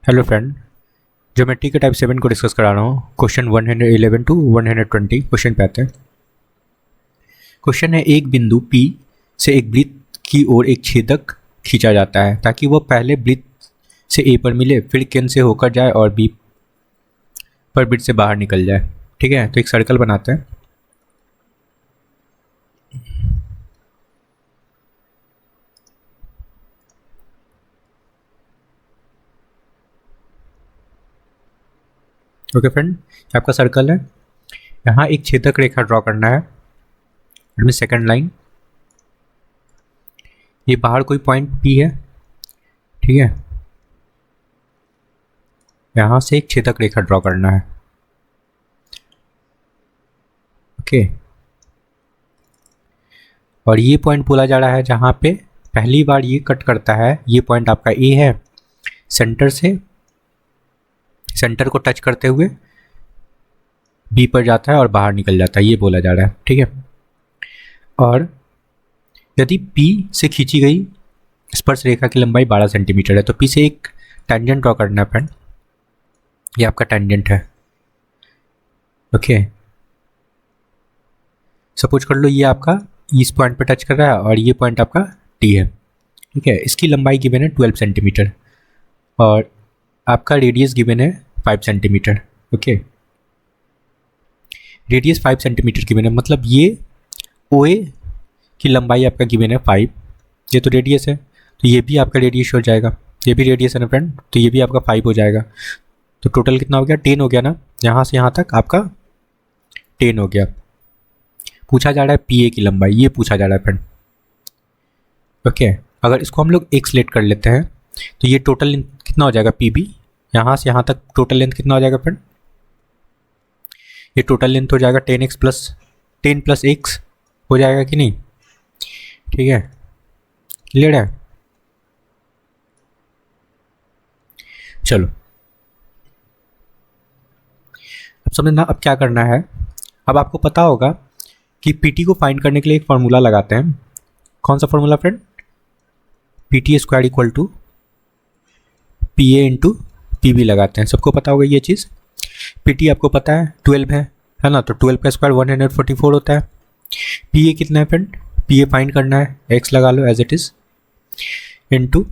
Hello friend, geometry के type 7 को discuss करा रहा हूँ। क्वेश्चन 111 टू 120 क्वेश्चन पे आते हैं। क्वेश्चन है, एक बिंदु P से एक वृत्त की ओर एक छेदक खींचा जाता है ताकि वह पहले वृत्त से A पर मिले, फिर केंद्र से होकर जाए और B पर वृत्त से बाहर निकल जाए। ठीक है, तो एक सर्कल बनाते हैं। ओके फ्रेंड, ये आपका सर्कल है। यहाँ एक छेदक रेखा ड्रॉ करना है। इसमें सेकंड लाइन, ये बाहर कोई पॉइंट P है। ठीक है, यहाँ से एक छेदक रेखा ड्रॉ करना है। ओके, और ये पॉइंट बोला जा रहा है जहाँ पे पहली बार ये कट करता है। ये पॉइंट आपका A है। सेंटर से सेंटर को टच करते हुए B पर जाता है और बाहर निकल जाता है, ये बोला जा रहा है। ठीक है, और यदि P से खींची गई स्पर्श रेखा की लंबाई 12 सेंटीमीटर है तो P से एक टेंजेंट ड्रॉ करना है फ्रेंड। ये आपका टेंजेंट है। ओके, सपोज कर लो ये आपका इस पॉइंट पे टच कर रहा है और ये पॉइंट आपका T है। ठीक है, इसकी लंबाई गिवन है 12 सेंटीमीटर और आपका रेडियस गिवन है 5 centimetre. Okay, radius 5 centimetre given है, मतलब ये OA की लंबाई आपका गिवन है 5। ये तो रेडियस है, तो ये भी आपका रेडियस हो जाएगा। ये भी रेडियस है ना फ्रेंड, तो ये भी आपका 5 हो जाएगा। तो टोटल कितना हो गया? 10 हो गया ना। यहाँ से यहाँ तक आपका 10 हो गया। पूछा जा रहा है PA की लंबाई, ये पूछा जा रहा है फ्रेंड। ओके, अगर इसको हम लोग x लेट कर लेते हैं तो ये टोटल लेंथ कितना हो जाएगा? PB। यहाँ से यहाँ तक टोटल लेंथ कितना हो जाएगा फ्रेंड? ये टोटल लेंथ हो जाएगा 10x प्लस 10 प्लस x हो जाएगा कि नहीं? ठीक है, क्लियर है? चलो अब समझना, अब क्या करना है। अब आपको पता होगा कि PT को फाइंड करने के लिए एक फार्मूला लगाते हैं। कौन सा formula friend? PT square equal to PA into PB लगाते हैं। सबको पता होगा ये चीज़। PT आपको पता है 12 है ना, तो 12 का स्क्वायर 144 होता है। PA कितना है फ्रेंड? PA फाइंड करना है, x लगा लो as it is, into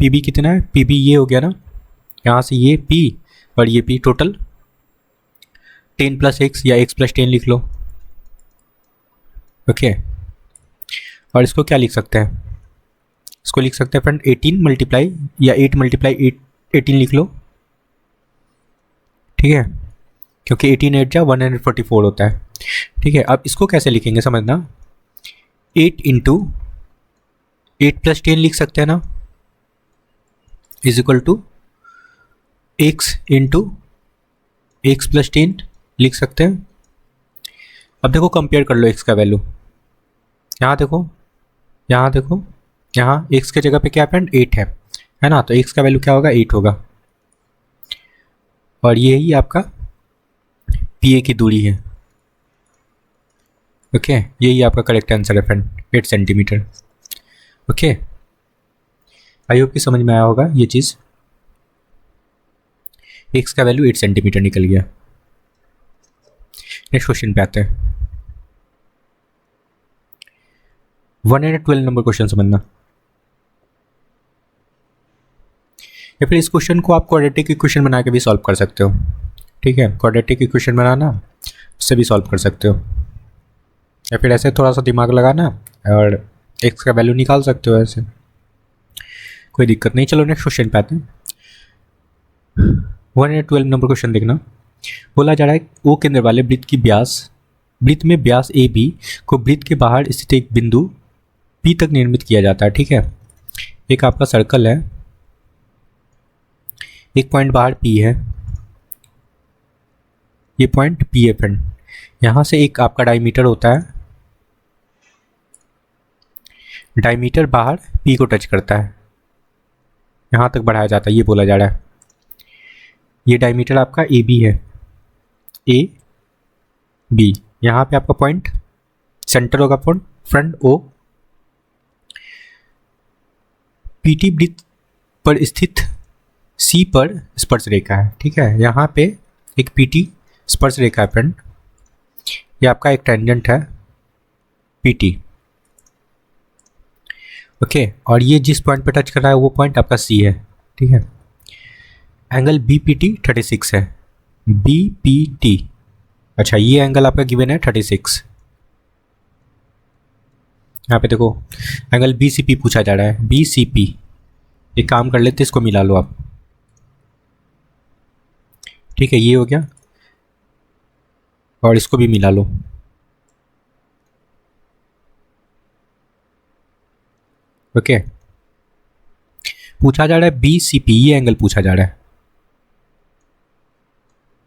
PB कितना है? PB ये हो गया ना, यहाँ से ये P और ये P, टोटल 10 प्लस x या x प्लस 10 लिख लो। ओके, और इसको क्या लिख सकते हैं? इसको लिख सकते हैं फ्रेंड 18 मल्टीप्लाई या 8 मल्टीप्लाई 18 लिख लो। ठीक है, क्योंकि 18 8 जा 144 होता है। ठीक है, अब इसको कैसे लिखेंगे समझना। 8 इंटू 8 प्लस 10 लिख सकते हैं ना, is equal to x into x plus 10 लिख सकते हैं। अब देखो कंपेयर कर लो x का वैल्यू। यहाँ देखो, यहाँ देखो, यहाँ x के जगह पे क्या फ्रेंड? 8 है ना, तो x का वैल्यू क्या होगा? 8 होगा। और ये ही आपका PA की दूरी है। ओके, यही आपका करेक्ट आंसर है फ्रेंड, 8 सेंटीमीटर। ओके, आई होप कि समझ में आया होगा ये चीज़। x का वैल्यू 8 सेंटीमीटर निकल गया। नेक्स्ट क्वेश्चन पे आते हैं। 112 नंबर क्वेश्चन समझना, या फिर इस क्वेश्चन को आप क्वाड्रेटिक इक्वेशन बना के भी सॉल्व कर सकते हो। ठीक है, क्वाड्रेटिक इक्वेशन बनाना, उससे भी सॉल्व कर सकते हो, या फिर ऐसे थोड़ा सा दिमाग लगाना और x का वैल्यू निकाल सकते हो। ऐसे कोई दिक्कत नहीं। चलो नेक्स्ट क्वेश्चन पे आते हैं। 112 नंबर क्वेश्चन देखना, बोला जा रहा है O केंद्र वाले वृत्त में व्यास AB को वृत्त के बाहर स्थित एक बिंदु P तक निर्मित किया जाता है। ठीक है, एक आपका सर्कल है, एक पॉइंट बाहर P है, ये पॉइंट P है फ्रेंड। यहाँ से एक आपका डायमीटर होता है, डायमीटर बाहर P को टच करता है, यहाँ तक बढ़ाया जाता है, ये बोला जा रहा है। ये डायमीटर आपका AB है, AB। यहाँ पे आपका पॉइंट सेंटर होगा फ्रंट O। PT वृत्त पर स्थित सी पर स्पर्श रेखा है, ठीक है। यहाँ पे एक पीटी स्पर्श रेखा है फ्रेंड, ये आपका एक टेंजेंट है पीटी, ओके। और ये जिस पॉइंट पे टच कर रहा है वो पॉइंट आपका सी है, ठीक है। एंगल बी पी टी 36 है, बी पी टी, अच्छा ये एंगल आपका गिवन है 36। यहाँ पे देखो एंगल बी सी पी पूछा जा रहा है, बी सी पी। एक काम कर लेते, इसको मिला लो आप, ठीक है, ये हो गया, और इसको भी मिला लो, ओके। पूछा जा रहा है बी सी पी, ये एंगल पूछा जा रहा है,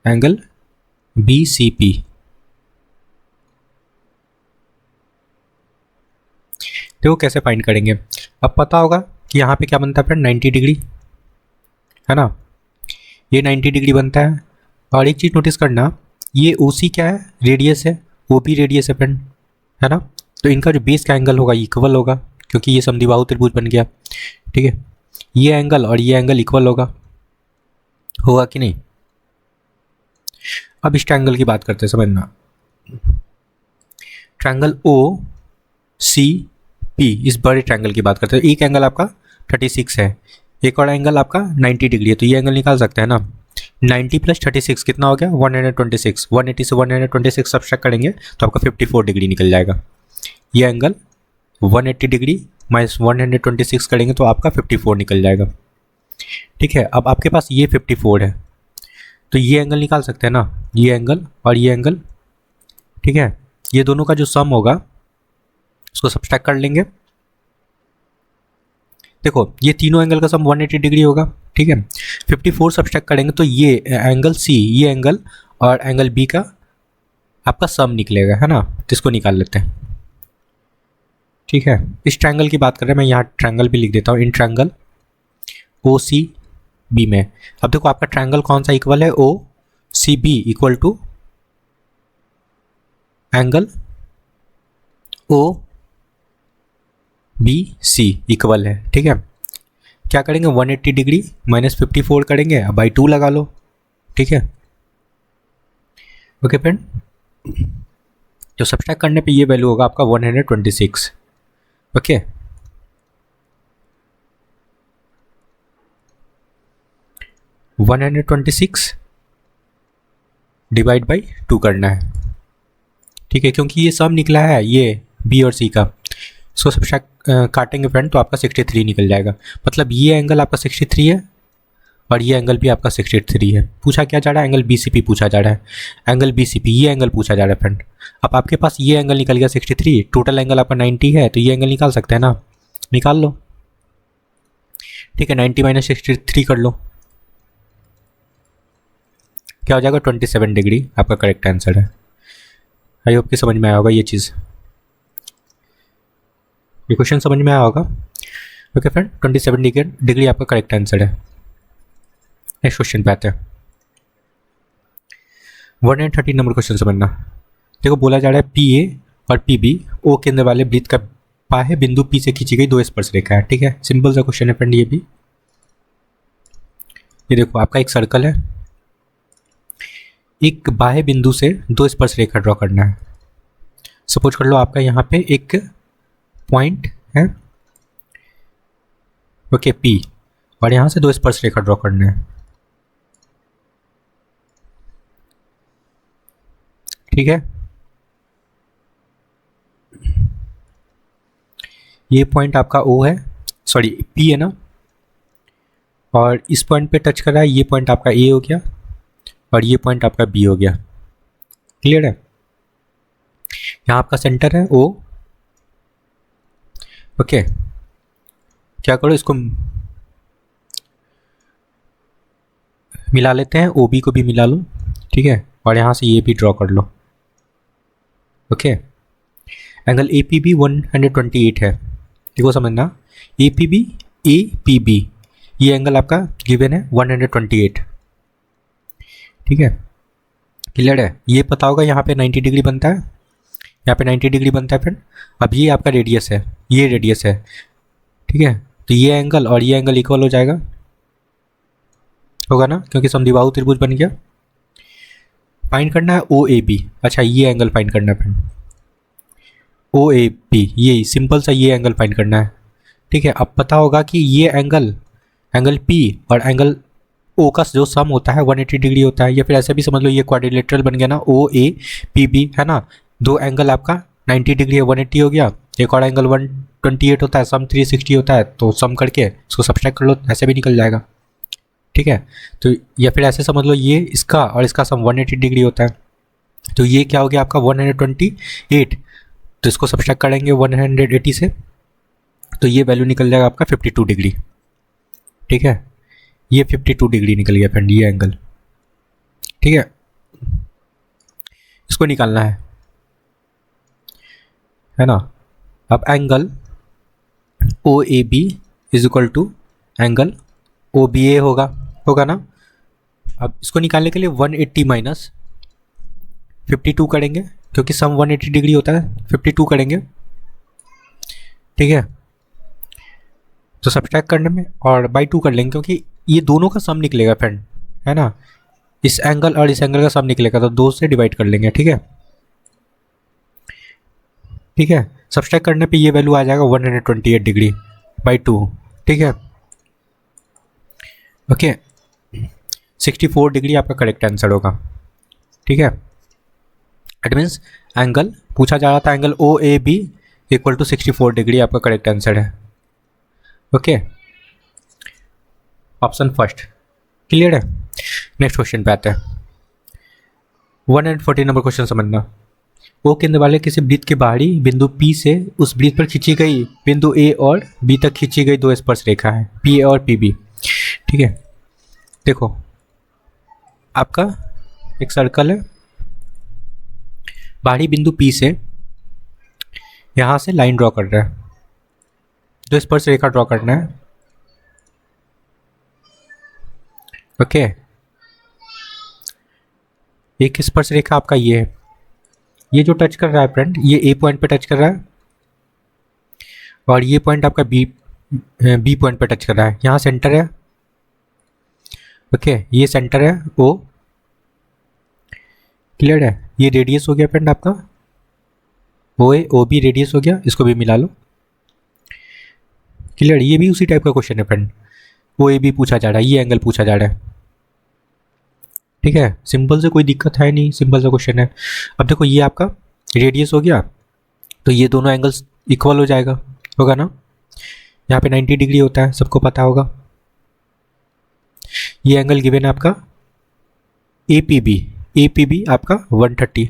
एंगल बी सी पी। देखो कैसे फाइंड करेंगे, अब पता होगा कि यहाँ पे क्या बनता है फ्रेंड, 90 डिग्री, है ना, ये 90 डिग्री बनता है। और एक चीज़ नोटिस करना, ये ओ सी क्या है, रेडियस है, ओ बी रेडियस है फ्रेंड, है ना। तो इनका जो बेस का एंगल होगा इक्वल होगा, क्योंकि ये समद्विबाहु त्रिभुज बन गया, ठीक है। ये एंगल और ये एंगल इक्वल होगा कि नहीं। अब इस ट्रायंगल की बात करते हैं, समझना, ट्रायंगल ओ सी पी, इस बड़े ट्रायंगल की बात करते हैं। एक एंगल आपका 36 है, एक और एंगल आपका 90 डिग्री है, तो ये एंगल निकाल सकते हैं ना। 90 प्लस 36 कितना हो गया, 126। 180 से 126 सब्ट्रैक्ट करेंगे तो आपका 54 डिग्री निकल जाएगा। ये एंगल 180 डिग्री माइनस 126 करेंगे तो आपका 54 निकल जाएगा, ठीक है। अब आपके पास ये 54 है, तो ये एंगल निकाल सकते हैं ना, ये एंगल और ये एंगल, ठीक है। ये दोनों का जो सम होगा उसको सब्ट्रैक्ट कर लेंगे। देखो ये तीनों एंगल का सम 180 डिग्री होगा, ठीक है। 54 सब्ट्रैक्ट करेंगे तो ये एंगल सी, ये एंगल और एंगल बी का आपका सम निकलेगा, है ना। तो इसको निकाल लेते हैं, ठीक है। इस ट्रायंगल की बात कर रहे हैं, मैं यहाँ ट्रायंगल भी लिख देता हूँ, in triangle O C B में। अब देखो आपका ट्रायंगल कौन सा इक्वल है, O C B equal to angle O B C equal है, ठीक है। क्या करेंगे, 180 डिग्री माइनस 54 करेंगे, अब बाई 2 लगा लो, ठीक है, ओके फ्रेंड। तो सब्ट्रैक्ट करने पे ये वैल्यू होगा आपका 126, ओके। वन 126 डिवाइड बाई 2 करना है, ठीक है, क्योंकि ये सम निकला है ये बी और सी का। इसको सब्ट्रैक्ट काटेंगे फ्रेंड तो आपका 63 निकल जाएगा। मतलब ये एंगल आपका 63 है और ये एंगल भी आपका 63 है। पूछा क्या जा रहा है, एंगल बी सी पी पूछा जा रहा है, एंगल बी सी पी, ये एंगल पूछा जा रहा है फ्रेंड। अब आपके पास ये एंगल निकल गया 63, टोटल एंगल आपका 90 है, तो ये एंगल निकाल सकते हैं ना, निकाल लो, ठीक है। 90 माइनस 63 कर लो, क्या हो जाएगा, 27 डिग्री आपका करेक्ट आंसर है। आई होप कि समझ में आया होगा ये चीज़, ये क्वेश्चन समझ में आया होगा, ओके फ्रेंड। 27 डिग्री आपका करेक्ट आंसर है। नेक्स्ट क्वेश्चन पे आते हैं, 130 नंबर क्वेश्चन समझना। देखो बोला जा रहा है पी ए और पी बी ओ केंद्र वाले वृत्त का बाह्य बिंदु पी से खींची गई 2 स्पर्श रेखा है, ठीक है। सिंपल सा क्वेश्चन है फ्रेंड ये भी। ये देखो आपका एक सर्कल है, एक बाह्य बिंदु से 2 स्पर्श रेखा ड्रॉ करना है। सपोज कर लो आपका यहाँ पे एक पॉइंट है, ओके पी, और यहाँ से 2 स्पर्श रेखा ड्रॉ करना है, ठीक है। ये पॉइंट आपका ओ है, सॉरी पी है ना, और इस पॉइंट पे टच कर रहा है, ये पॉइंट आपका ए हो गया और ये पॉइंट आपका बी हो गया, क्लियर है। यहाँ आपका सेंटर है ओ, ओके। क्या करो, इसको मिला लेते हैं, ओ बी को भी मिला लो, ठीक है, और यहाँ से ये भी ड्रॉ कर लो, okay. Angle A P B 128 है, देखो समझना, ए पी बी ये एंगल आपका गिवन है 128, ठीक है, क्लियर है। ये पता होगा यहाँ पे 90 डिग्री बनता है, यहाँ पे 90 डिग्री बनता है फ्रेंड। अब ये आपका रेडियस है, ये रेडियस है, ठीक है। तो ये एंगल और ये एंगल इक्वल हो जाएगा, होगा ना, क्योंकि समद्विबाहु त्रिभुज बन गया। फाइंड करना है ओ ए बी। अच्छा, ये एंगल फाइंड करना है फ्रेंड, ओ ए बी, ये सिंपल सा ये एंगल फाइंड करना है। ठीक है, अब पता होगा कि ये एंगल, एंगल पी और एंगल ओ का जो सम होता है 180 डिग्री होता है, या फिर ऐसे भी समझ लो ये क्वाड्रिलेटरल बन गया ना, ओ ए पी बी, है ना। दो एंगल आपका 90 डिग्री है, 180 हो गया। एक और एंगल 128 होता है, सम 360 होता है, तो सम करके इसको सब्सट्रैक्ट कर लो, ऐसे भी निकल जाएगा। ठीक है, तो या फिर ऐसे समझ लो ये इसका और इसका सम 180 डिग्री होता है, तो ये क्या हो गया आपका 128, तो इसको सब्सट्रैक्ट करेंगे 180 से, तो ये वैल्यू निकल जाएगा आपका 52 डिग्री। ठीक है, ये 52 डिग्री निकल गया फ्रेंड, ये एंगल। ठीक है, इसको निकालना है ना। अब angle O A B is equal to angle O B A होगा ना। अब इसको निकालने के लिए 180 माइनस 52 करेंगे, क्योंकि सम 180 डिग्री होता है, 52 करेंगे। ठीक है, तो सब्सट्रैक्ट करने में और बाई 2 कर लेंगे, क्योंकि ये दोनों का सम निकलेगा फ्रेंड, है ना। इस एंगल और इस एंगल का सम निकलेगा, तो 2 से डिवाइड कर लेंगे। ठीक है, ठीक है, सब्सट्रैक्ट करने पे ये वैल्यू आ जाएगा 128 डिग्री बाई 2। ठीक है, ओके, 64 डिग्री आपका करेक्ट आंसर होगा। ठीक है, इट मीन्स एंगल पूछा जा रहा था, angle O A B equal to 64 degree आपका करेक्ट आंसर है। ओके, ऑप्शन फर्स्ट क्लियर है। नेक्स्ट क्वेश्चन पे आते हैं, 140 नंबर क्वेश्चन समझना। ओ केंद्र वाले किसी वृत्त के बाहरी बिंदु P से उस वृत्त पर खींची गई बिंदु A और B तक खींची गई दो स्पर्श रेखा है, PA और PB। ठीक है, देखो आपका एक सर्कल है, बाहरी बिंदु P से यहाँ से लाइन ड्रॉ कर रहा है, दो स्पर्श रेखा ड्रॉ करना है। ओके, एक स्पर्श रेखा आपका ये है, ये जो टच कर रहा है फ्रेंड, ये ए पॉइंट पे टच कर रहा है, और ये पॉइंट आपका बी पॉइंट पे टच कर रहा है, यहाँ सेंटर है। ओके, ये सेंटर है ओ, क्लियर है। ये रेडियस हो गया फ्रेंड आपका ओ ए, ओ बी रेडियस हो गया, इसको भी मिला लो। क्लियर, ये भी उसी टाइप का क्वेश्चन है फ्रेंड, ओ ए बी पूछा जा रहा है, ये एंगल पूछा जा रहा है। ठीक है, सिंपल से कोई दिक्कत है नहीं, सिंपल सा क्वेश्चन है। अब देखो ये आपका रेडियस हो गया, तो ये दोनों एंगल्स इक्वल हो जाएगा, होगा ना। यहाँ पे 90 डिग्री होता है, सबको पता होगा। ये एंगल गिवन है आपका ए पी बी आपका 130,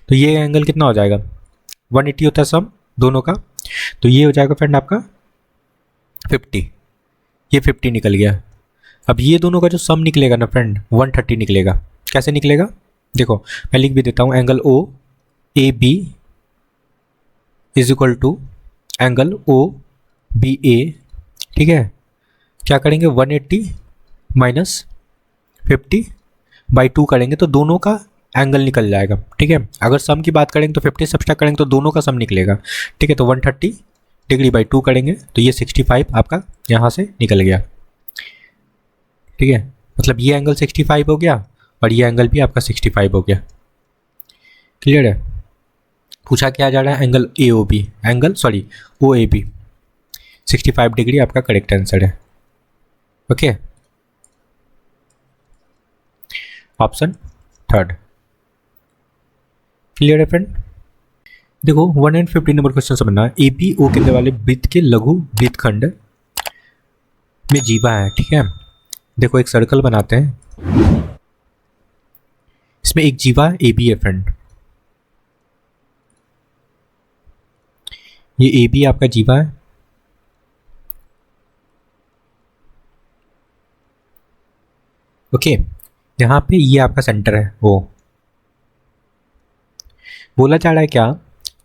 तो ये एंगल कितना हो जाएगा 180 होता है सम दोनों का, तो ये हो जाएगा फ्रेंड आपका 50, ये 50 निकल गया। अब ये दोनों का जो सम निकलेगा ना फ्रेंड 130 निकलेगा। कैसे निकलेगा देखो, मैं लिख भी देता हूँ, angle O A B is equal to angle O B A. ठीक है, क्या करेंगे 180 माइनस 50 बाई 2 करेंगे, तो दोनों का एंगल निकल जाएगा। ठीक है, अगर सम की बात करेंगे तो 50 सब्सट्रैक्ट करेंगे तो दोनों का सम निकलेगा। ठीक है, तो 130 डिग्री बाई 2 करेंगे तो ये 65 आपका यहाँ से निकल गया। ठीक है, मतलब ये एंगल 65 हो गया और ये एंगल भी आपका 65 हो गया। क्लियर है, पूछा क्या जा रहा है angle A O B, angle sorry O A B 65 degree आपका करेक्ट आंसर है। ओके, ऑप्शन थर्ड क्लियर है फ्रेंड। देखो 150 नंबर क्वेश्चन समझना, ए पी ओ केंद्र वाले वृत्त के लघु वृत्तखंड में जीवा है। ठीक है, देखो एक सर्कल बनाते हैं, इसमें एक जीवा ए बी है फ्रेंड, ये ए बी आपका जीवा है। ओके, यहाँ पे ये आपका सेंटर है ओ। बोला जा रहा है क्या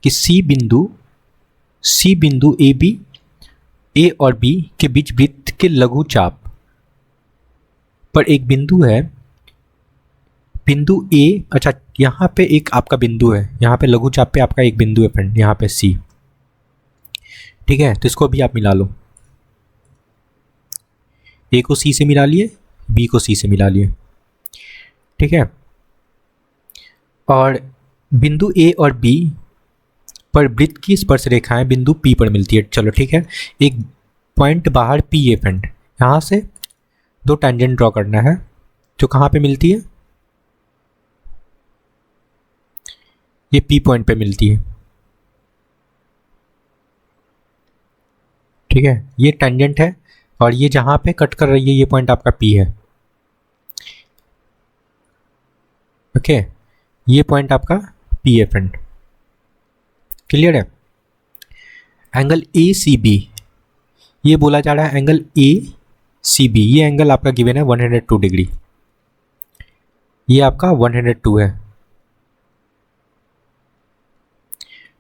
कि सी बिंदु ए बी, ए और बी के बीच वृत्त के लघु चाप पर एक बिंदु है, बिंदु ए। अच्छा, यहाँ पे एक आपका बिंदु है, यहाँ पे लघु चाप पे आपका एक बिंदु है फ्रेंड, यहाँ पे सी। ठीक है, तो इसको भी आप मिला लो। ए को सी से मिला लिए, बी को सी से मिला लिए, ठीक है। और बिंदु ए और बी पर वृत्त की स्पर्श रेखाएं बिंदु पी पर मिलती है। चलो ठीक है, एक पॉइंट बाहर पी है फ्रेंड, यहाँ से दो टेंजेंट ड्रॉ करना है जो कहाँ पे मिलती है, ये पी पॉइंट पे मिलती है, ठीक है। ये टेंजेंट है और ये जहाँ पे कट कर रही है ये पॉइंट आपका पी है, ओके। ये पॉइंट आपका पी है फ्रेंड, क्लियर है। एंगल ए सी बी, ये बोला जा रहा है एंगल ए सी बी, ये एंगल आपका गिवन है 102 डिग्री, ये आपका 102 है,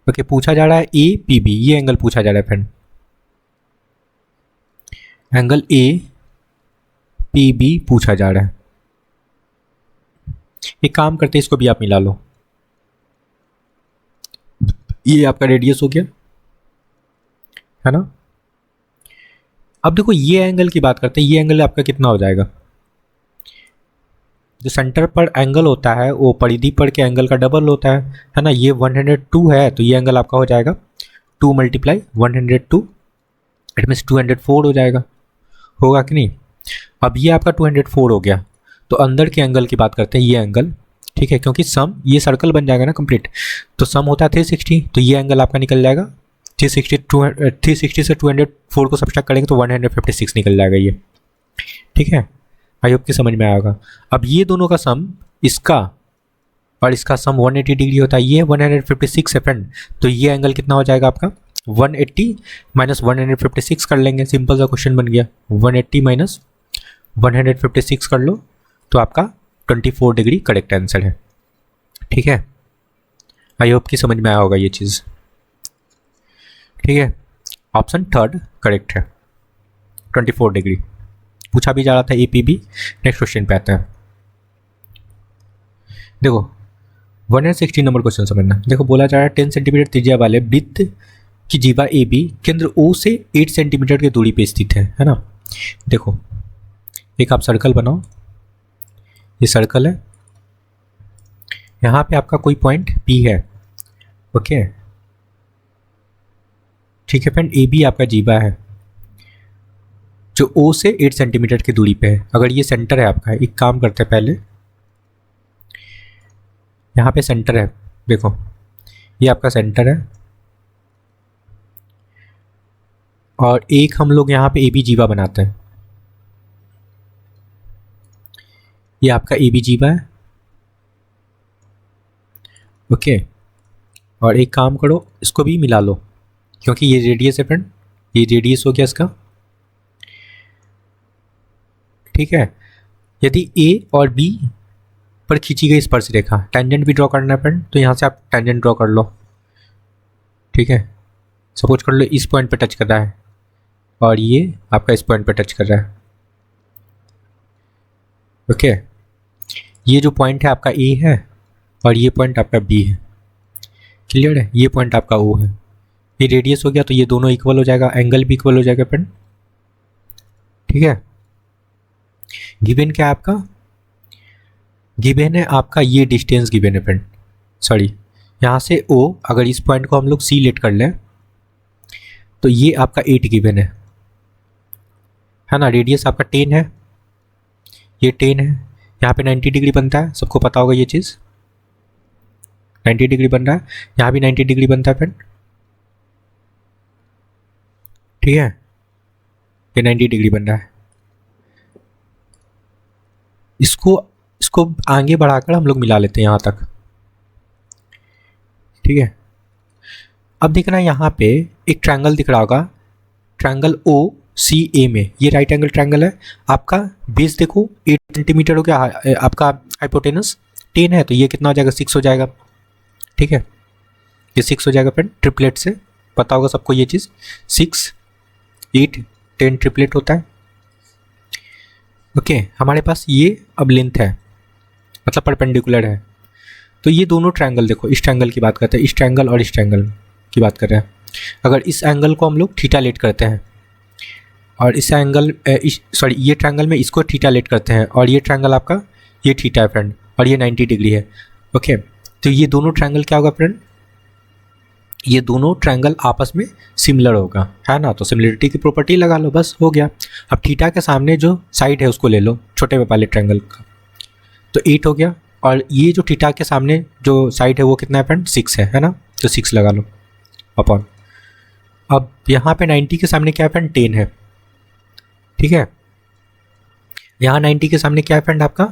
ओके। पूछा जा रहा है ए पी बी, ये एंगल पूछा जा रहा है friend, angle A P B पूछा जा रहा है। एक काम करते हैं, इसको भी आप मिला लो, ये आपका रेडियस हो गया, है ना। अब देखो ये एंगल की बात करते हैं, ये एंगल आपका कितना हो जाएगा, जो सेंटर पर एंगल होता है वो परिधि पर के एंगल का डबल होता है ना। ये 102 है तो ये एंगल आपका हो जाएगा 2 × 102, इट मीन्स 204 हो जाएगा, होगा कि नहीं। अब ये आपका 204 हो गया, तो अंदर के एंगल की बात करते हैं, ये एंगल, ठीक है, क्योंकि सम ये सर्कल बन जाएगा ना कंप्लीट, तो सम होता है 360, तो ये एंगल आपका निकल जाएगा 360 से 204 को सब्ट्रैक्ट करेंगे तो 156 निकल जाएगा ये, ठीक है। आई होप कि समझ में आएगा। अब ये दोनों का सम, इसका और इसका सम 180 डिग्री होता है, ये 156 है फ्रेंड, तो ये एंगल कितना हो जाएगा आपका 180 माइनस 156 कर लेंगे, सिंपल सा क्वेश्चन बन गया। 180 माइनस 156 कर लो तो आपका 24 डिग्री करेक्ट आंसर है, ठीक है। आई होप कि समझ में आया होगा ये चीज़, ठीक है। ऑप्शन थर्ड करेक्ट है, 24 डिग्री पूछा भी जा रहा था A P B. Next question पे आता है, देखो 160 नंबर क्वेश्चन समझना। देखो बोला जा रहा है 10 सेंटीमीटर त्रिज्या वाले वृत्त की जीवा ए बी केंद्र ओ से 8 सेंटीमीटर की दूरी पे स्थित है ना। देखो एक आप सर्कल बनाओ, ये सर्कल है, यहाँ पे आपका कोई पॉइंट पी है, ओके, ठीक है फ्रेंड। ए बी आपका जीवा है जो ओ से 8 सेंटीमीटर की दूरी पे है। अगर ये सेंटर है आपका, एक काम करते हैं पहले, यहाँ पे सेंटर है, देखो ये आपका सेंटर है और एक हम लोग यहाँ पे ए बी जीवा बनाते हैं, ये आपका ए बी जीवा है, ओके। और एक काम करो, इसको भी मिला लो क्योंकि ये रेडियस है फ्रेंड, ये रेडियस हो गया इसका, ठीक है। यदि ए और बी पर खींची गई स्पर्श रेखा, टेंजेंट भी ड्रॉ करना है फ्रेंड, तो यहाँ से आप टेंजेंट ड्रॉ कर लो, ठीक है। सपोज कर लो इस पॉइंट पे टच कर रहा है और ये आपका इस पॉइंट पे टच कर रहा है, ओके। ये जो पॉइंट है आपका ए है और ये पॉइंट आपका बी है, क्लियर है। ये पॉइंट आपका ओ है, ये रेडियस हो गया तो ये दोनों इक्वल हो जाएगा, एंगल भी इक्वल हो जाएगा फ्रेंड, ठीक है। गिवन क्या है आपका, गिवन है आपका ये डिस्टेंस गिवन है फ्रेंड, सॉरी यहाँ से ओ, अगर इस पॉइंट को हम लोग सी लेट कर लें तो ये आपका 8 गिवन है ना। रेडियस आपका 10 है, ये 10 है, यहाँ पे 90 डिग्री बनता है, सबको पता होगा ये चीज़, 90 डिग्री बन रहा है, यहाँ भी 90 डिग्री बनता है फ्रेंड, ठीक है। ये 90 डिग्री बन रहा है, इसको आगे बढ़ाकर हम लोग मिला लेते हैं यहाँ तक, ठीक है। अब देखना यहाँ पे एक ट्रायंगल दिख रहा होगा, ट्रायंगल ओ सी ए में, ये राइट एंगल ट्रायंगल है। आपका बेस देखो 8 सेंटीमीटर हो गया, आपका हाइपोटेनस 10 है, तो ये कितना हो जाएगा 6 हो जाएगा, ठीक है। ये 6 हो जाएगा फ्रेंड, ट्रिपलेट से पता होगा सबको ये चीज़, 6 8 10 ट्रिपलेट होता है, ओके। हमारे पास ये अब लेंथ है, मतलब परपेंडिकुलर है, तो ये दोनों ट्रायंगल देखो, इस ट्रायंगल की बात करते हैं, इस ट्रायंगल और इस ट्रायंगल की बात कर रहे हैं। अगर इस एंगल को हम लोग थीटा लेट करते हैं और इस एंगल सॉरी ये ट्रायंगल में इसको थीटा लेट करते हैं और ये ट्रायंगल आपका ये थीटा है फ्रेंड और ये 90 डिग्री है। ओके, तो ये दोनों ट्रायंगल क्या होगा फ्रेंड, ये दोनों ट्रायंगल आपस में सिमिलर होगा, है ना। तो सिमिलरिटी की प्रॉपर्टी लगा लो, बस हो गया। अब थीटा के सामने जो साइड है उसको ले लो छोटे वाले ट्रायंगल का, तो 8 हो गया। और ये जो थीटा के सामने जो साइड है वो कितना है फ्रेंड, 6 है ना। तो 6 लगा लो अपॉन, अब यहाँ पे 90 के सामने क्या है फ्रेंड, 10 है, ठीक है। यहाँ 90 के सामने क्या है फ्रेंड आपका,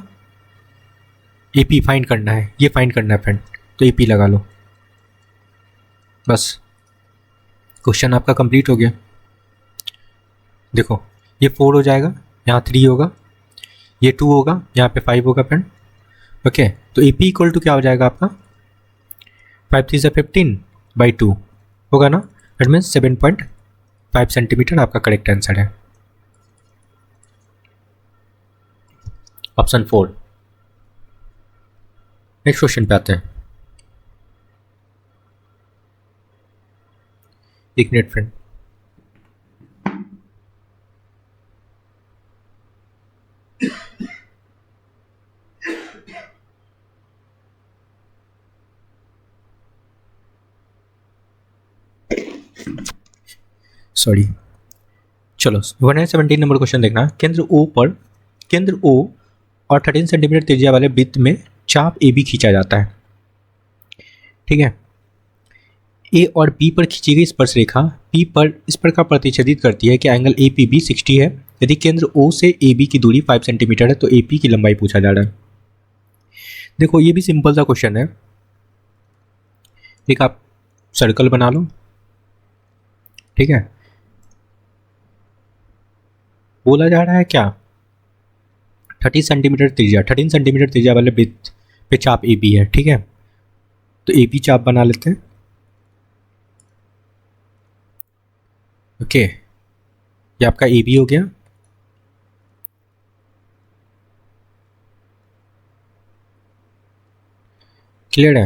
AP फाइंड करना है, ये फाइंड करना है फ्रेंड, तो AP लगा लो, बस क्वेश्चन आपका कंप्लीट हो गया। देखो ये 4 हो जाएगा, यहाँ 3 होगा, ये 2 होगा, यहाँ पे 5 होगा फ्रेंड। ओके, तो AP इक्वल टू क्या हो जाएगा आपका, 5 3 से 15/2 होगा ना। दैट मीन्स 7.5 सेंटीमीटर आपका करेक्ट आंसर है, ऑप्शन 4। नेक्स्ट क्वेश्चन पे आते हैं। एक मिनट फ्रेंड, सॉरी। चलो 117 नंबर क्वेश्चन देखना। केंद्र O और 13 सेंटीमीटर त्रिज्या वाले वृत्त में चाप AB खींचा जाता है, ठीक है। A और B पर खींची गई स्पर्श रेखा P पर इस प्रकार प्रतिच्छेदित करती है कि एंगल APB 60 है। यदि केंद्र O से AB की दूरी 5 सेंटीमीटर है तो AP की लंबाई पूछा जा रहा है। देखो ये भी सिंपल सा क्वेश्चन है, एक आप सर्कल बना लो, ठीक है। बोला जा रहा है क्या, 13 सेंटीमीटर त्रिज्या वाले वृत्त पे चाप AB है, ठीक है। तो AB चाप बना लेते हैं। ओके, ये आपका AB हो गया। क्लियर है।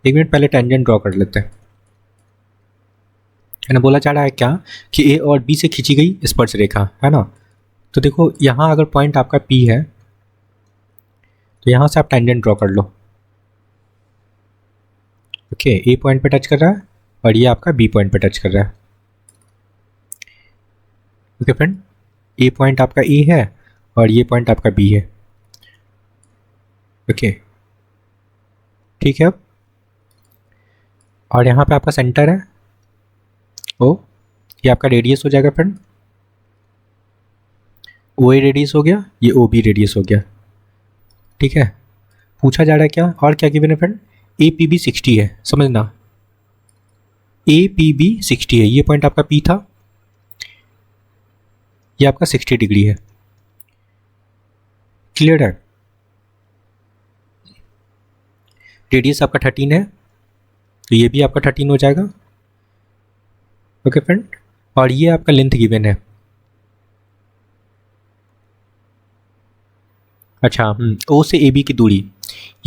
एक मिनट पहले टेंजेंट ड्रॉ कर लेते हैं, है ना। बोला जा रहा है क्या कि A और B से खींची गई स्पर्श रेखा, है ना। तो देखो यहाँ अगर पॉइंट आपका P है तो यहाँ से आप टेंजेंट ड्रॉ कर लो। ओके, A पॉइंट पे टच कर रहा है और ये आपका B पॉइंट पे टच कर रहा है। ओके फ्रेंड, A पॉइंट आपका A है और ये पॉइंट आपका B है। ओके, ठीक है। और यहाँ पे आपका सेंटर है O, ये आपका रेडियस हो जाएगा फ्रेंड, OA रेडियस हो गया, ये OB रेडियस हो गया, ठीक है। पूछा जा रहा है क्या, और क्या गिवन है फ्रेंड, APB 60 है, समझना APB 60 है। ये पॉइंट आपका P था, ये आपका 60 डिग्री है। क्लियर है। रेडियस आपका 13 है तो ये भी आपका 13 हो जाएगा। ओके फ्रेंड, और ये आपका लेंथ गिवन है। अच्छा, O से AB की दूरी,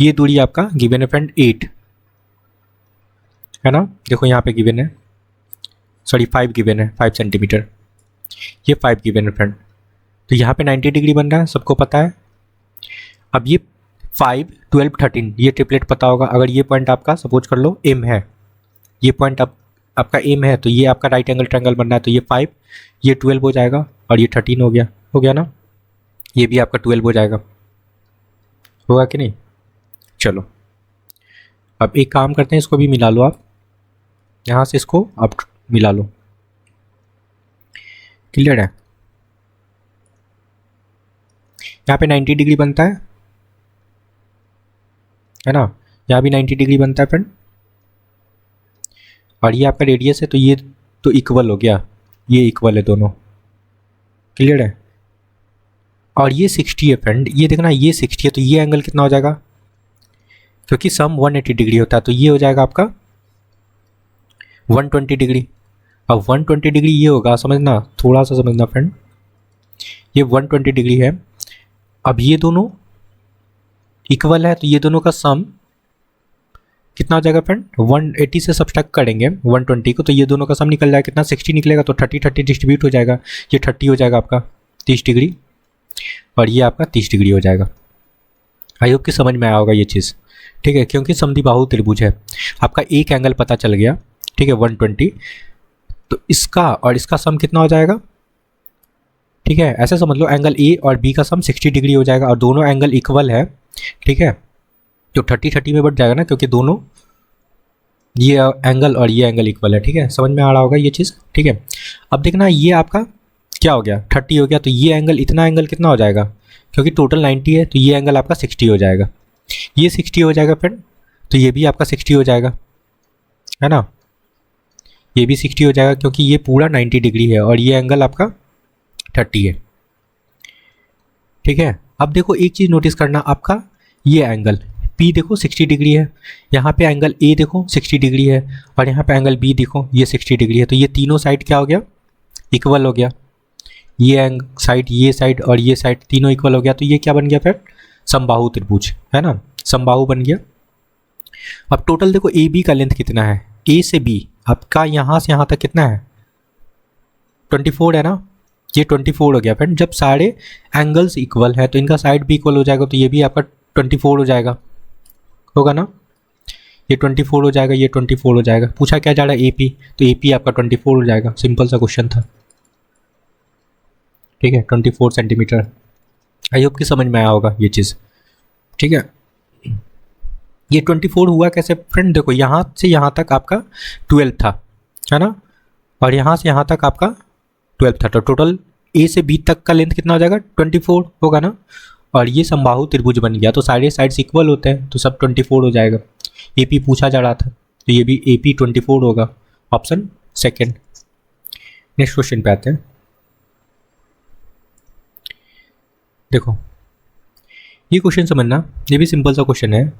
ये दूरी आपका गिवन है फ्रेंड 8, है ना। देखो यहाँ पे गिवन है, सॉरी 5 गिवन है, 5 सेंटीमीटर, ये 5 गिवन है फ्रेंड। तो यहाँ पे 90 डिग्री बन रहा है, सबको पता है। अब ये 5 12 13 ये ट्रिपलेट पता होगा। अगर ये पॉइंट आपका सपोज कर लो M है, ये पॉइंट आपका M है, तो ये आपका राइट एंगल ट्रायंगल बन रहा है, तो ये 5 ये 12 हो जाएगा और ये 13 हो गया ना। ये भी आपका 12 हो जाएगा, होगा कि नहीं। चलो अब एक काम करते हैं, इसको भी मिला लो आप, यहाँ से इसको आप मिला लो। क्लियर है। यहाँ पे 90 डिग्री बनता है ना, यहाँ भी 90 डिग्री बनता है फ्रेंड। और ये आपका रेडियस है, तो ये तो इक्वल हो गया, ये इक्वल है दोनों। क्लियर है। और ये 60 है फ्रेंड, ये देखना ये 60 है, तो ये एंगल कितना हो जाएगा, क्योंकि सम 180 डिग्री होता है, तो ये हो जाएगा आपका 120 डिग्री। अब 120 डिग्री ये होगा, समझना, थोड़ा सा समझना फ्रेंड, ये 120 डिग्री है। अब ये दोनों इक्वल है, तो ये दोनों का सम कितना हो जाएगा फ्रेंड, 180 से सब्सट्रैक्ट करेंगे 120 को, तो ये दोनों का सम निकल जाएगा कितना, 60 निकलेगा, तो 30 डिस्ट्रीब्यूट हो जाएगा, ये 30 हो जाएगा आपका 30 डिग्री और ये आपका 30 डिग्री हो जाएगा। आई होप कि समझ में आया होगा ये चीज़, ठीक है, क्योंकि समद्विबाहु त्रिभुज है, आपका एक एंगल पता चल गया, ठीक है 120, तो इसका और इसका सम कितना हो जाएगा, ठीक है, ऐसे समझ लो एंगल ए और बी का सम 60 डिग्री हो जाएगा और दोनों एंगल इक्वल है, ठीक है, तो 30 में बढ़ जाएगा ना, क्योंकि दोनों ये एंगल और ये एंगल इक्वल है, ठीक है, समझ में आ रहा होगा ये चीज़, ठीक है। अब देखना ये आपका क्या हो गया, 30 हो गया, तो ये एंगल, इतना एंगल कितना हो जाएगा, क्योंकि टोटल 90 है, तो ये एंगल आपका 60 हो जाएगा, ये 60 हो जाएगा फ्रेंड, तो ये भी आपका 60 हो जाएगा, है ना, ये भी 60 हो जाएगा, क्योंकि ये पूरा 90 डिग्री है और ये एंगल आपका 30 है, ठीक है। अब देखो एक चीज़ नोटिस करना, आपका ये एंगल P देखो 60 डिग्री है, यहाँ पे एंगल A देखो 60 डिग्री है और यहाँ पे एंगल B देखो ये 60 डिग्री है, तो ये तीनों साइड क्या हो गया, इक्वल हो गया, ये साइड, ये साइड और ये साइड तीनों इक्वल हो गया, तो ये क्या बन गया फिर, समबाहु त्रिभुज, है ना, समबाहु बन गया। अब टोटल देखो ए बी का लेंथ कितना है, ए से बी आपका यहाँ से यहाँ तक कितना है, 24 है ना, ये 24 हो गया फ्रेंड। जब सारे एंगल्स इक्वल है तो इनका साइड भी इक्वल हो जाएगा, तो ये भी आपका 24 हो जाएगा, होगा ना, ये 24 हो जाएगा, ये 24 हो जाएगा। पूछा क्या जा रहा है AP, तो AP आपका 24 हो जाएगा, सिंपल सा क्वेश्चन था, ठीक है, 24 सेंटीमीटर। आई होप कि समझ में आया होगा ये चीज़, ठीक है। ये 24 हुआ कैसे फ्रेंड, देखो यहाँ से यहाँ तक आपका 12 था, है ना, और यहाँ से यहाँ तक आपका 12 था, तो टोटल A से B तक का लेंथ कितना हो जाएगा, 24 होगा ना, और ये समबाहु त्रिभुज बन गया, तो सारे साइड्स इक्वल होते हैं, तो सब 24 हो जाएगा। AP पूछा जा रहा था, तो ये भी AP 24 होगा, ऑप्शन सेकेंड। नेक्स्ट क्वेश्चन पे आते हैं। देखो ये क्वेश्चन समझना, ये भी सिंपल सा क्वेश्चन है,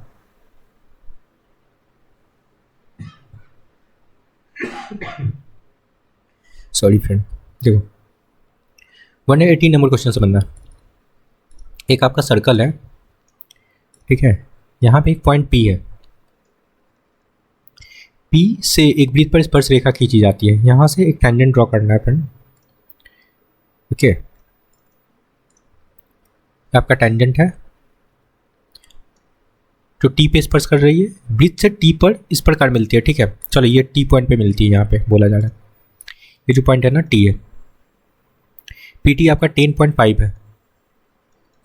सॉरी फ्रेंड। देखो 118 नंबर क्वेश्चन समझना, एक आपका सर्कल है, ठीक है, यहाँ पे एक पॉइंट P है, P से एक वृत्त पर स्पर्श रेखा खींची जाती है, यहाँ से एक टेंजेंट ड्रॉ करना है फ्रेंड, ओके, आपका टेंजेंट है जो T पे स्पर्श कर रही है, वृत्त से T पर इस प्रकार मिलती है, ठीक है, चलो ये T पॉइंट पे मिलती है, यहाँ पे बोला जा रहा है, ये जो पॉइंट है ना T है, PT आपका 10.5 है,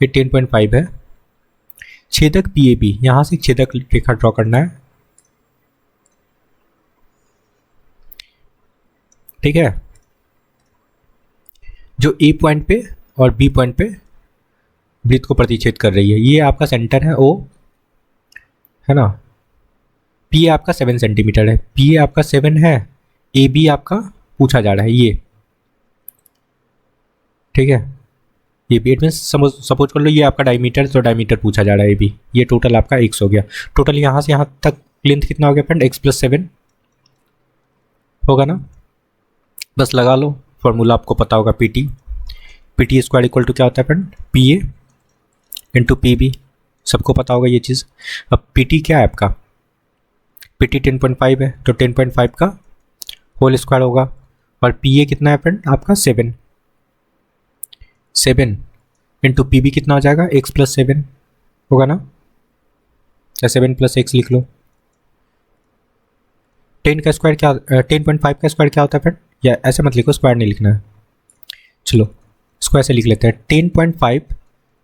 ये 10.5 है, छेदक PAB, यहाँ से छेदक रेखा ड्रॉ करना है, ठीक है, जो A पॉइंट पे और B पॉइंट पे वृत्त को प्रतिच्छेद कर रही है, ये आपका सेंटर है O, है ना, P आपका 7 सेंटीमीटर है, PA आपका 7 है, AB आपका पूछा जा रहा है ये, ठीक है, ये भी इट मीन सपोज कर लो ये आपका डायमीटर, तो डायमीटर पूछा जा रहा है, भी ये टोटल आपका x हो गया, टोटल यहाँ से यहाँ तक लेंथ कितना हो गया फ्रेंड, x + 7 होगा ना, बस लगा लो, फॉर्मूला आपको पता होगा, PT स्क्वायर इक्वल टू क्या होता है फ्रेंड, PA इंटू PB, सबको पता होगा ये चीज़। अब PT क्या है आपका, PT 10.5 है, तो 10.5 का होल स्क्वायर होगा, और PA कितना है फ्रेंड आपका 7 इंटू PB कितना हो जाएगा, x + 7 होगा ना, या 7 + x लिख लो। 10 का स्क्वायर क्या, 10.5 का स्क्वायर क्या होता है फ्रेंड, या ऐसे मत लिखो, स्क्वायर नहीं लिखना है, चलो स्क्वायर से लिख लेते हैं, 10.5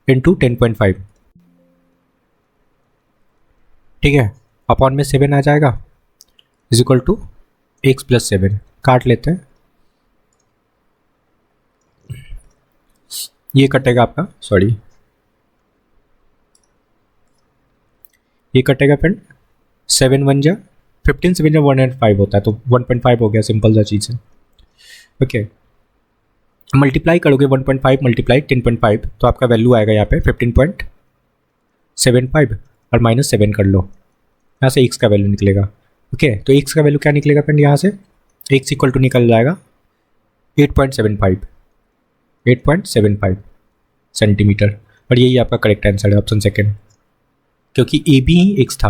इंटू 10.5, ठीक है, अपॉन में 7 आ जाएगा, इज इक्वल टू x + 7, काट लेते हैं, ये कटेगा आपका, सॉरी ये कटेगा फ्रेंड, 7 × 1 = 15, 7 × 1.5 होता है, तो 1.5 हो गया, सिंपल सा चीज़ है, ओके। मल्टीप्लाई करोगे 1.5 × 10.5, तो आपका वैल्यू आएगा यहाँ पे 15.75 और -7 कर लो, यहाँ से x का वैल्यू निकलेगा, ओके, तो x का वैल्यू क्या निकलेगा फ्रेंड, यहाँ से x इक्वल टू निकल जाएगा 8.75 सेंटीमीटर, और यही आपका करेक्ट आंसर है, ऑप्शन सेकेंड, क्योंकि AB ही x था,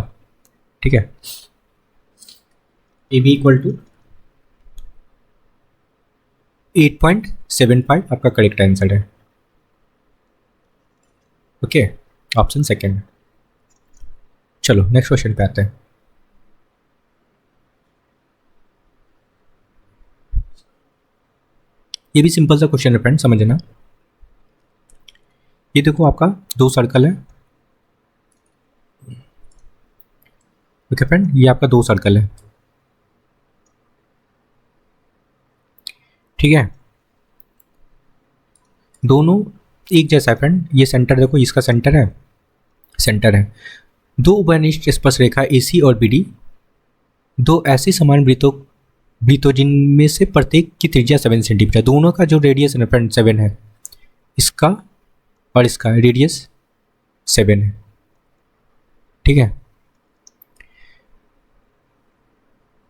ठीक है, ए बी इक्वल टू 8.75 आपका करेक्ट आंसर है। Okay, option second. चलो नेक्स्ट क्वेश्चन पे आते हैं। ये भी सिंपल सा क्वेश्चन है फ्रेंड, समझना। ये देखो आपका दो सर्कल है। ओके फ्रेंड, ये आपका दो सर्कल है, ठीक है, दोनों एक जैसा है फ्रेंड। ये सेंटर देखो, इसका सेंटर है, सेंटर है। दो उभयनिष्ठ स्पर्श रेखा AC और BD, दो ऐसे समान वृत्तों जिनमें से प्रत्येक की त्रिज्या 7 सेंटीमीटर, दोनों का जो रेडियस है फ्रेंड 7 है, इसका और इसका रेडियस 7 है, ठीक है।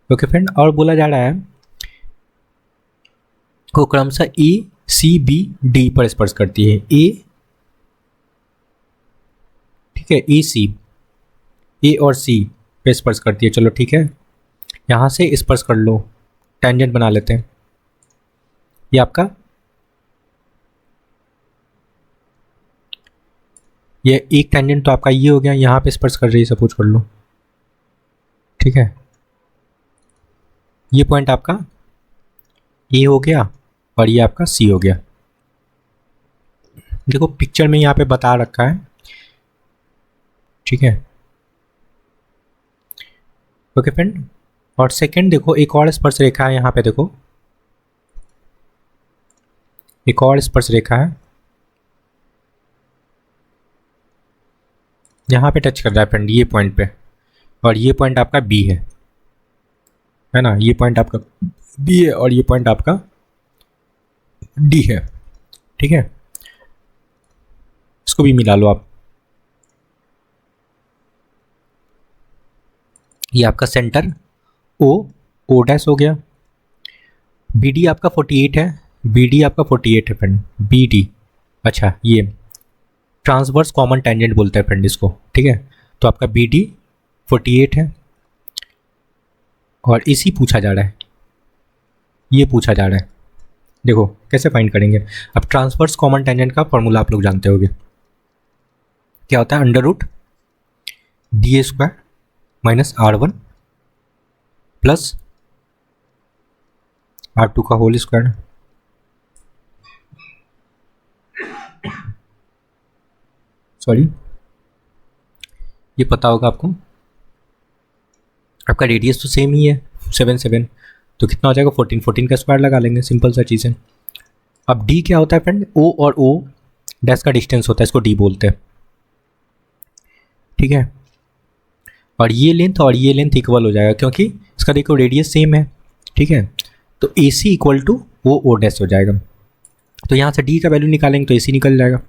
ओके फ्रेंड, और बोला जा रहा है को क्रमशः ACBD पर स्पर्श करती है। ठीक है, A और C पे स्पर्श करती है। चलो ठीक है, यहाँ से स्पर्श कर लो, टेंजेंट बना लेते हैं। ये आपका ये एक टेंजेंट तो आपका ये हो गया, यहाँ पे स्पर्श कर रही है, सपोज कर लो, ठीक है। ये पॉइंट आपका A हो गया और ये आपका C हो गया। देखो पिक्चर में यहाँ पे बता रखा है, ठीक है। ओके फ्रेंड, और सेकंड देखो एक और स्पर्श रेखा है यहाँ पे, देखो एक और स्पर्श रेखा है, यहाँ पे टच कर रहा है फ्रेंड, ये पॉइंट पे, और ये पॉइंट आपका B है ना, ये पॉइंट आपका B है और ये पॉइंट आपका D है, ठीक है। इसको भी मिला लो आप। ये आपका सेंटर O डैश हो गया। BD आपका 48 है, BD आपका 48 है फ्रेंड, BD। अच्छा, ये ट्रांसवर्स कॉमन टेंजेंट बोलते हैं फ्रेंड इसको, ठीक है। तो आपका BD 48 है और AC पूछा जा रहा है, ये पूछा जा रहा है। देखो कैसे फाइंड करेंगे। अब ट्रांसवर्स कॉमन टेंजेंट का फॉर्मूला आप लोग जानते होंगे, क्या होता है, under root DA² minus R1 plus R2 का होल स्क्वायर। सॉरी, ये पता होगा आपको, आपका रेडियस तो सेम ही है 7 तो कितना हो जाएगा 14 का स्क्वायर लगा लेंगे, सिंपल सा चीज़ है। अब D क्या होता है फ्रेंड, O और O डैश का डिस्टेंस होता है, इसको D बोलते हैं, ठीक है। और ये लेंथ इक्वल हो जाएगा क्योंकि इसका देखो रेडियस सेम है, ठीक है। तो AC equal to O dash हो जाएगा। तो यहाँ से D का वैल्यू निकालेंगे तो AC निकल जाएगा।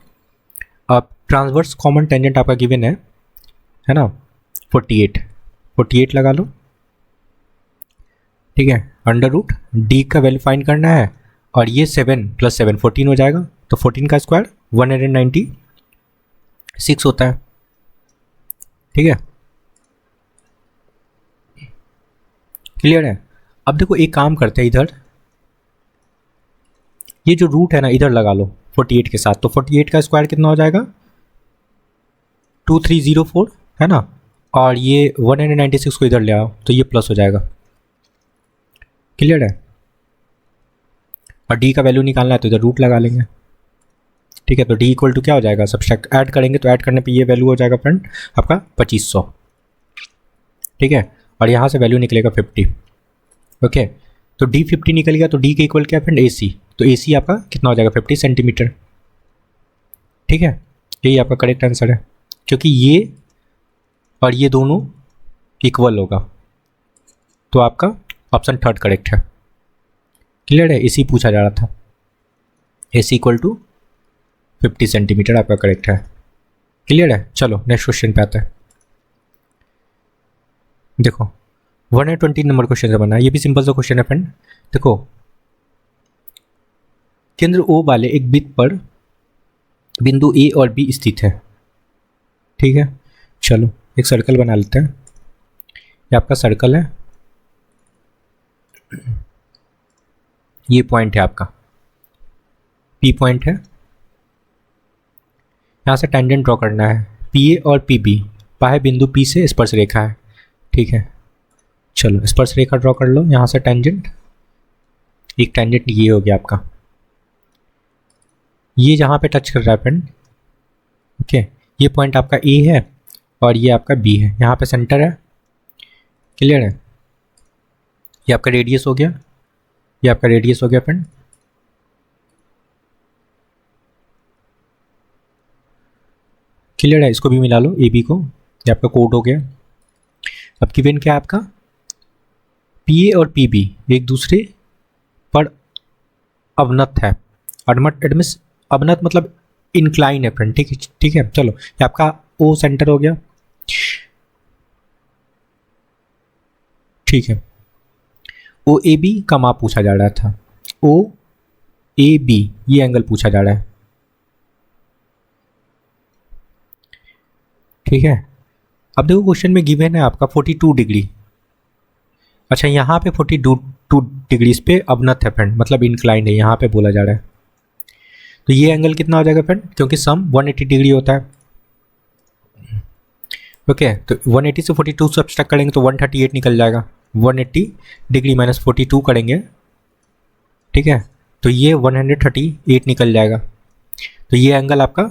अब ट्रांसवर्स कॉमन टेंजेंट आपका गिवन है ना, 48 लगा लो, ठीक है। अंडर रूट D का वैल्यू फाइंड करना है और ये 7 + 7 14 हो जाएगा, तो 14 का स्क्वायर 196 होता है, ठीक है। क्लियर है। अब देखो एक काम करते हैं, इधर ये जो रूट है ना इधर लगा लो 48 के साथ, तो 48 का स्क्वायर कितना हो जाएगा 2304 है ना, और ये 196 को इधर ले आओ तो ये प्लस हो जाएगा। क्लियर है। और D का वैल्यू निकालना है तो इधर रूट लगा लेंगे, ठीक है। तो D इक्वल टू क्या हो जाएगा, सब्सट्रैक्ट ऐड करेंगे तो ऐड करने पे ये वैल्यू हो जाएगा फ्रेंड आपका 2500, ठीक है। और यहाँ से वैल्यू निकलेगा 50, ओके। तो D 50 निकल गया, तो D के इक्वल क्या फ्रेंड AC, तो AC आपका कितना हो जाएगा 50 सेंटीमीटर, ठीक है। यही आपका करेक्ट आंसर है क्योंकि ये और ये दोनों इक्वल होगा, तो आपका ऑप्शन थर्ड करेक्ट है। क्लियर है। AC पूछा जा रहा था, AC इक्वल टू 50 सेंटीमीटर आपका करेक्ट है। क्लियर है। चलो नेक्स्ट क्वेश्चन पे आता है। देखो 120 नंबर क्वेश्चन से बना है, ये भी सिंपल सा क्वेश्चन है फ्रेंड। देखो केंद्र O वाले एक वृत्त पर बिंदु A और B स्थित है, ठीक है। चलो एक सर्कल बना लेते हैं। ये आपका सर्कल है, ये पॉइंट है आपका, पी पॉइंट है, यहाँ से टेंजेंट ड्रॉ करना है, पी ए और पी बी, बाह्य बिंदु पी से स्पर्श रेखा है, ठीक है। चलो स्पर्श रेखा ड्रॉ कर लो, यहाँ से टेंजेंट, एक टेंजेंट ये हो गया आपका, ये जहाँ पे टच कर रहा है फ्रेंड, ओके, ये पॉइंट आपका ए है और ये आपका बी है, यहाँ पे सेंटर है, क्लियर है। ये आपका रेडियस हो गया, ये आपका रेडियस हो गया फ्रेंड, क्लियर है। इसको भी मिला लो, ए बी को, ये आपका कोड हो गया। अब गिवन क्या है आपका, पी ए और पी बी एक दूसरे पर अवनत है, अवनत मतलब इंक्लाइन है फ्रेंड, ठीक है, ठीक है। चलो ये आपका ओ सेंटर हो गया, ठीक है। ओ ए बी का माप पूछा जा रहा था, ओ ए बी ये एंगल पूछा जा रहा है, ठीक है। अब देखो क्वेश्चन में गिवन है आपका 42 डिग्री, अच्छा यहाँ पे 42 डिग्रीज पे अवनत है फ्रेंड, मतलब इंक्लाइंड है, यहाँ पे बोला जा रहा है। तो ये एंगल कितना हो जाएगा फ्रेंड, क्योंकि सम 180 डिग्री होता है, ओके। तो 180 से 42 सब्ट्रैक्ट करेंगे तो 138 निकल जाएगा, 180 डिग्री माइनस 42 करेंगे, ठीक है, तो ये 138 निकल जाएगा। तो ये एंगल आपका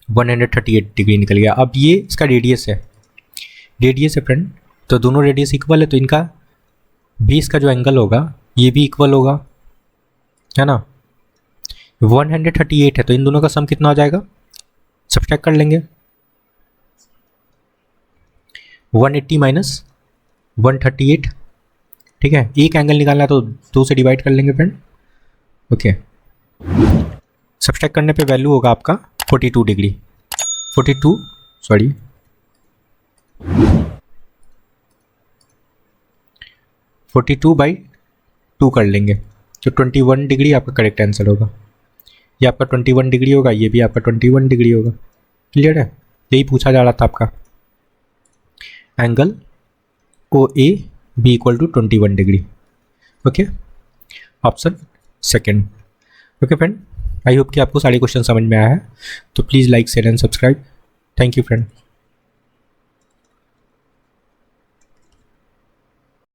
138 डिग्री निकल गया। अब ये इसका रेडियस है, रेडियस है फ्रेंड, तो दोनों रेडियस इक्वल है, तो इनका बेस का जो एंगल होगा ये भी इक्वल होगा, है ना। 138 है तो इन दोनों का सम कितना हो जाएगा, सब्ट्रैक्ट कर लेंगे, 180 माइनस 138, ठीक है। एक एंगल निकालना है तो 2 से डिवाइड कर लेंगे फ्रेंड, ओके। सब्ट्रैक्ट करने पे वैल्यू होगा आपका 42 डिग्री, 42/2 कर लेंगे, तो 21 डिग्री आपका करेक्ट आंसर होगा। ये आपका 21 डिग्री होगा, ये भी आपका 21 डिग्री होगा, क्लियर है। यही पूछा जा रहा था आपका, angle O A B equal to 21 degree, okay, option second. Okay friend, I hope कि आपको सारे क्वेश्चन समझ में आया है, तो please like share and subscribe. Thank you friend.